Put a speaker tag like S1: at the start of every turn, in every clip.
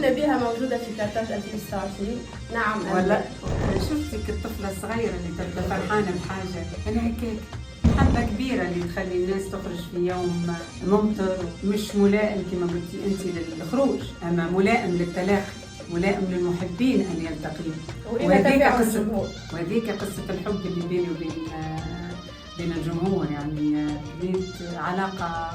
S1: قمنا بها موجودة في كارتاج 2026. نعم.
S2: ولا شفتك الطفلة الصغيرة اللي تبقى فرحانة بحاجة، أنا هيك محبة كبيرة اللي تخلي الناس تخرج في يوم ممطر مش ملائم كما قلتي أنت للخروج، أما ملائم للتلاقي، ملائم للمحبين أن يلتقيوا. وهذيك قصة الحب اللي بيني بين الجمهور، يعني بنيت علاقة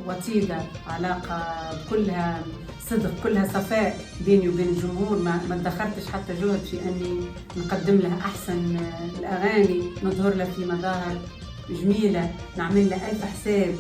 S2: وطيدة، علاقة كلها صدق، كلها صفاء بيني وبين الجمهور. ما ادخرتش حتى جهد في أني نقدم له أحسن الأغاني، نظهر له في مظاهر جميلة، نعمل له ألف حساب.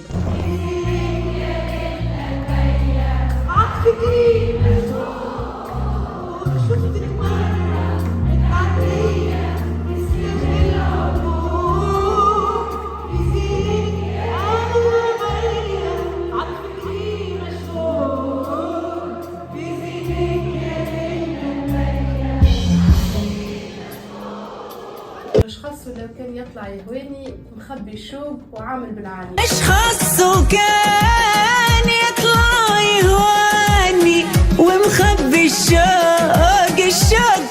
S1: اش خاصو لو كان يطلع يهواني مخبي الشوق وعامل بالعاني؟
S3: اش خاصو كان يطلع يهواني ومخبي الشوق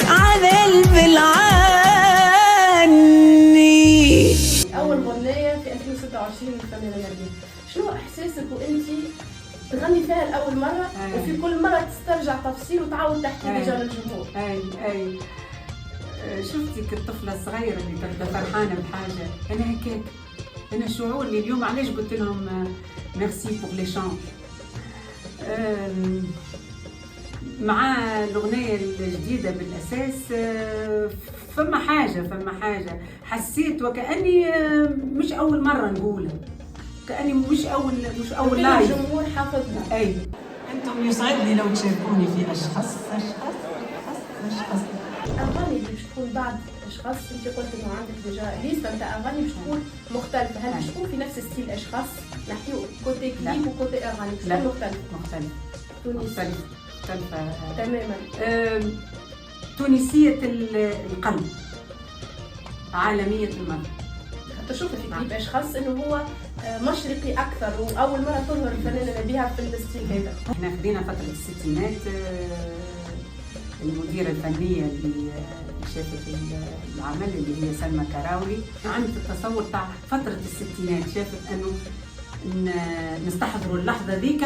S3: عامل بالعاني؟
S1: اول غنية في 2026 للفنانة نادية، شنو احساسك وانتي تغني فيها لاول مرة وفي كل مرة تسترجع تفصيل وتعاود تحكي لجان الجمهور؟
S2: اي شفتك الطفلة الصغيرة اللي تبقى فرحانة بحاجة، أنا هيك أنا شعور اللي اليوم علاش قلت لهم ميرسي بور ليشانج. مع الأغنية الجديدة بالأساس فما حاجة حسيت وكأني مش أول مرة نقولها، كأني مش أول لايف.
S1: الجمهور حافظنا.
S2: أي
S4: أنتم يسعدني لو تشاركوني في أشخاص.
S1: اغاني اللي باش تكون بعد اشخاص، انت قلت انه عندك ديجا ليستا نتاع اغاني باش تكون مختلفه، هل باش تكون في نفس ستيل اشخاص؟ نحكيو كوتي كليب وكوتي اغاني باش تكون
S2: مختلفة
S1: تماما.
S2: تونسية القلب، عالمية المرأة.
S1: حتى شوف في كليب اشخاص انه هو مشرقي اكثر، واول مره تظهر الفنانه نبيها في الستيل هذا.
S2: احنا خدينا فترة الستينات، المديرة الفنية اللي شافت العمل اللي هي سلمى كراولي عملت التصور تاع فترة الستينات، شافت انه نستحضروا اللحظة ذيك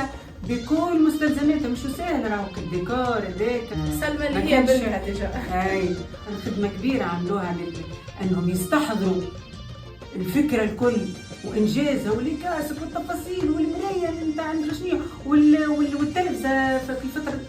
S2: بكل مستلزماتها، مش سهل راهو الديكور هذاك.
S1: سلمى اللي هي بنتها ديجا.
S2: اي خدمة كبيرة عملوها انهم يستحضروا الفكرة الكل وانجازها والكاسك والتفاصيل والمراية نتاع الرشنية والتلفزة في فترة